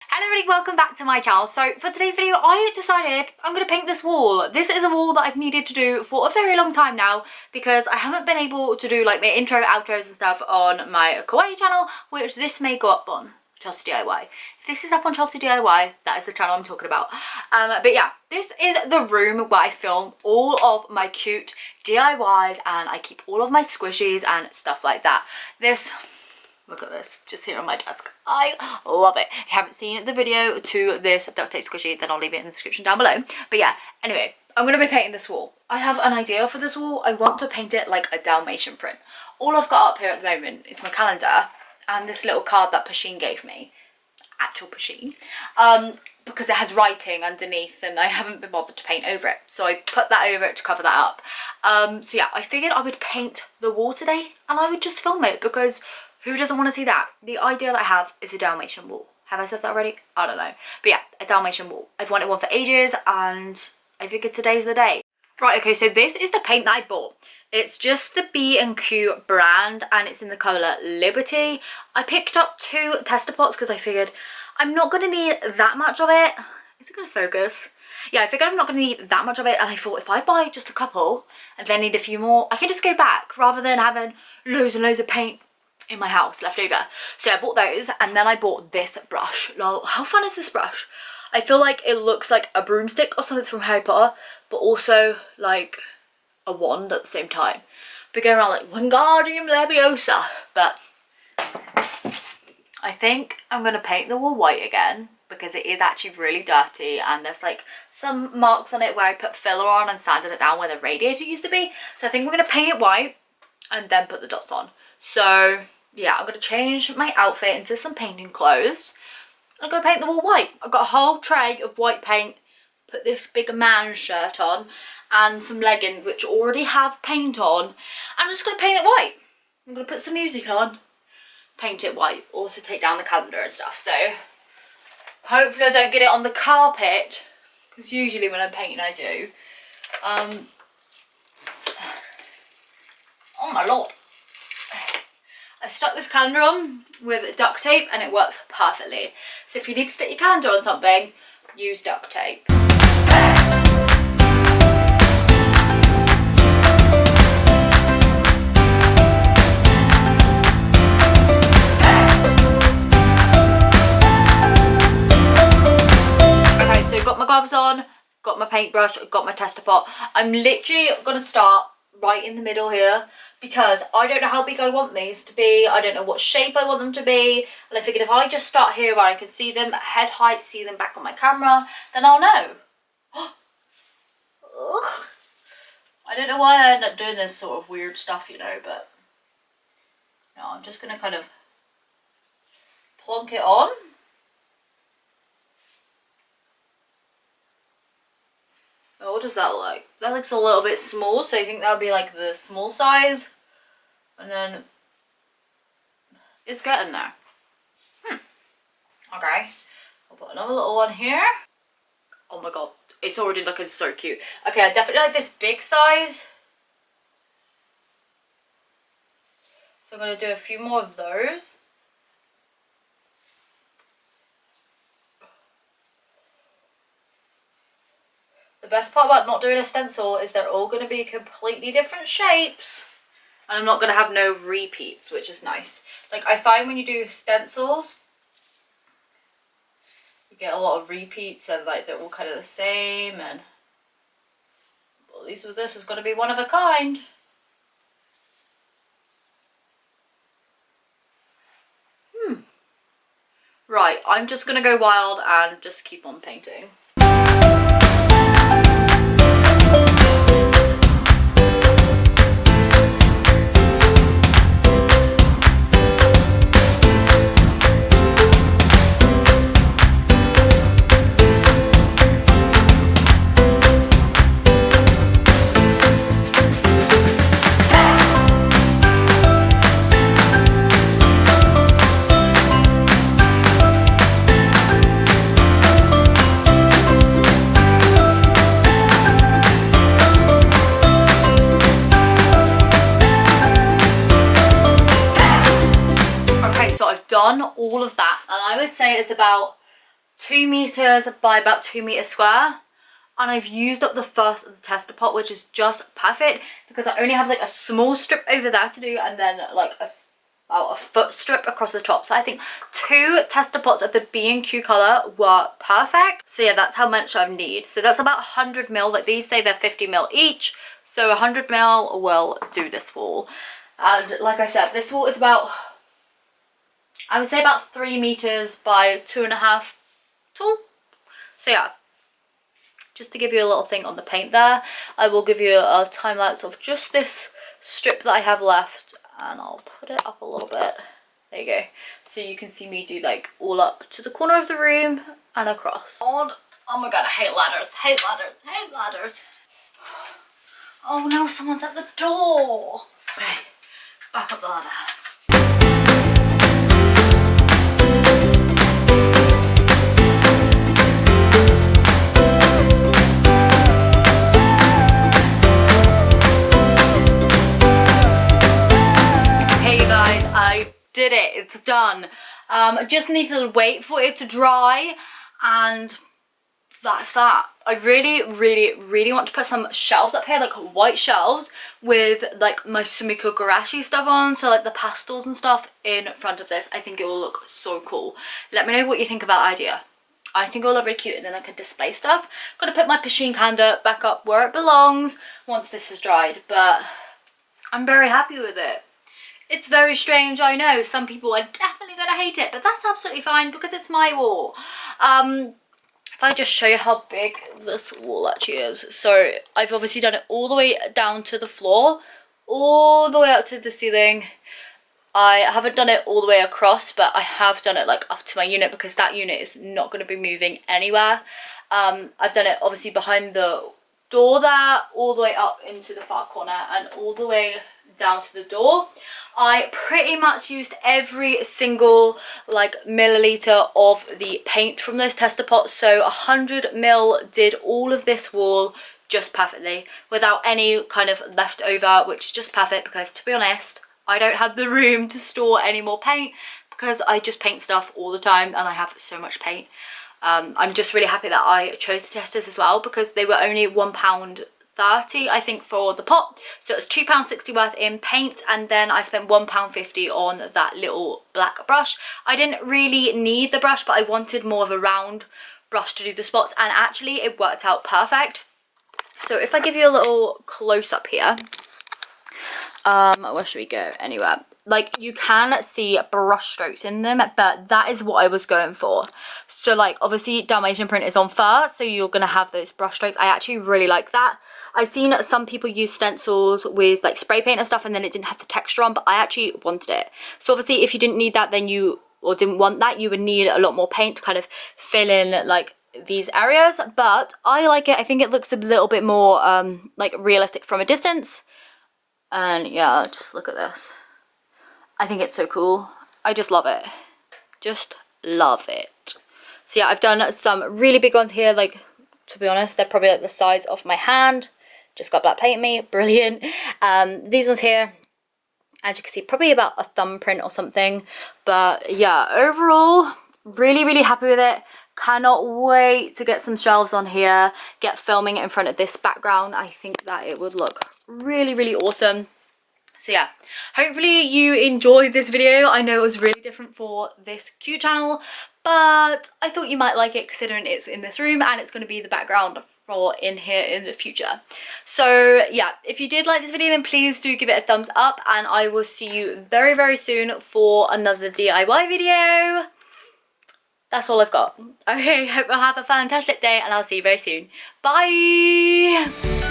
Hello everybody, welcome back to my channel. So for today's video I decided I'm going to paint this wall. This is a wall that I've needed to do for a very long time now because I haven't been able to do like my intro, outros and stuff on my kawaii channel, which this may go up on Chelsey DIY. If this is up on Chelsey DIY, that is the channel I'm talking about. But yeah, this is the room where I film all of my cute DIYs and I keep all of my squishies and stuff like that. Look at this, just here on my desk. I love it. If you haven't seen the video to this duct tape squishy, then I'll leave it in the description down below. But yeah, anyway, I'm going to be painting this wall. I have an idea for this wall. I want to paint it like a Dalmatian print. All I've got up here at the moment is my calendar and this little card that Pasheen gave me. Actual Pasheen. Because it has writing underneath and I haven't been bothered to paint over it. So I put that over it to cover that up. So yeah, I figured I would paint the wall today and I would just film it because who doesn't want to see that? The idea that I have is a Dalmatian wall. Have I said that already? I don't know. But yeah, a Dalmatian wall. I've wanted one for ages and I figured today's the day. Right, okay, so this is the paint that I bought. It's just the B&Q brand and it's in the colour Liberty. I picked up 2 tester pots because I figured I'm not going to need that much of it. Is it going to focus? Yeah, I figured I'm not going to need that much of it and I thought if I buy just a couple and then need a few more, I can just go back rather than having loads and loads of paint in my house left over. So I bought those and then I bought this brush. Lol, how fun is this brush? I feel like it looks like a broomstick or something from Harry Potter, but also like a wand at the same time. But going around like Wingardium Leviosa. But I think I'm going to paint the wall white again because it is actually really dirty and there's like some marks on it where I put filler on and sanded it down where the radiator used to be. So I think we're going to paint it white and then put the dots on. So yeah, I'm going to change my outfit into some painting clothes. I'm going to paint the wall white. I've got a whole tray of white paint, put this big man shirt on and some leggings which already have paint on. I'm just going to paint it white. I'm going to put some music on, paint it white, also take down the calendar and stuff. So hopefully I don't get it on the carpet because usually when I'm painting I do. Oh my lord. I stuck this calendar on with duct tape and it works perfectly. So if you need to stick your calendar on something, use duct tape. Okay, so got my gloves on, got my paintbrush, got my tester pot. I'm literally going to start right in the middle here because I don't know how big I want these to be. I don't know what shape I want them to be. And I figured if I just start here where I can see them at head height, see them back on my camera, then I'll know. I don't know why I end up doing this sort of weird stuff, you know, but no, I'm just going to kind of plonk it on. Oh, what does that look like? That looks a little bit small, so I think that would be like the small size. And then it's getting there. Okay, I'll put another little one here. Oh my god, it's already looking so cute. Okay, I definitely like this big size. So I'm going to do a few more of those. The best part about not doing a stencil is they're all going to be completely different shapes. And I'm not going to have no repeats, which is nice. Like, I find when you do stencils, you get a lot of repeats and, like, they're all kind of the same. And at least with this, it's going to be one of a kind. Right, I'm just going to go wild and just keep on painting. Done all of that and I would say it's about 2 meters by about 2 meters square. And I've used up the first of the tester pot, which is just perfect because I only have like a small strip over there to do, and then like about a foot strip across the top. So I think 2 tester pots of the B&Q colour were perfect. So yeah, that's how much I need. So that's about 100 mil. Like these say they're 50 mil each. So 100 mil will do this wall. And like I said, this wall is about, I would say about 3 meters by 2.5 tall. So yeah. Just to give you a little thing on the paint there, I will give you a time lapse of just this strip that I have left, and I'll put it up a little bit. There you go. So you can see me do like all up to the corner of the room and across. Oh my god, I hate ladders, hate ladders, hate ladders. Oh no, someone's at the door. Okay, back up the ladder. I did it, it's done. I just need to wait for it to dry, and that's that. I really want to put some shelves up here, like white shelves with like my Sumiko Gurashi stuff on, so like the pastels and stuff in front of this. I think it will look so cool. Let me know what you think about the idea. I think it will look really cute, and then I can display stuff. I'm gonna put my Pasheen Kanda back up where it belongs once this is dried, but I'm very happy with it. It's very strange, I know. Some people are definitely going to hate it, but that's absolutely fine because it's my wall. If I just show you how big this wall actually is. So I've obviously done it all the way down to the floor, all the way up to the ceiling. I haven't done it all the way across, but I have done it like up to my unit because that unit is not going to be moving anywhere. I've done it obviously behind the door there, all the way up into the far corner and all the way down to the door. I pretty much used every single like milliliter of the paint from those tester pots, so 100 mil did all of this wall just perfectly without any kind of leftover, which is just perfect because, to be honest, I don't have the room to store any more paint because I just paint stuff all the time and I have so much paint. I'm just really happy that I chose the testers as well because they were only £1.30 I think for the pot, so it was £2.60 worth in paint, and then I spent £1.50 on that little black brush. I didn't really need the brush, but I wanted more of a round brush to do the spots, and actually it worked out perfect. So if I give you a little close-up here, where should we go? Anywhere. Like, you can see brush strokes in them, but that is what I was going for. So like, obviously Dalmatian print is on fur, so you're gonna have those brush strokes. I actually really like that. I've seen some people use stencils with like spray paint and stuff, and then it didn't have the texture on, but I actually wanted it. So obviously if you didn't need that, then you, or didn't want that, you would need a lot more paint to kind of fill in like these areas, but I like it. I think it looks a little bit more like realistic from a distance. And yeah, just look at this. I think it's so cool. I just love it. Just love it. So yeah, I've done some really big ones here. Like, to be honest, they're probably like the size of my hand. Just got black paint me. Brilliant. These ones here, as you can see, probably about a thumbprint or something. But yeah, overall, really happy with it. Cannot wait to get some shelves on here, get filming it in front of this background. I think that it would look really awesome. So yeah, hopefully you enjoyed this video. I know it was really different for this cute channel, but I thought you might like it considering it's in this room and it's going to be the background for in here in the future. So yeah, if you did like this video, then please do give it a thumbs up, and I will see you very soon for another DIY video. That's all I've got. Okay, hope you'll have a fantastic day, and I'll see you very soon. Bye!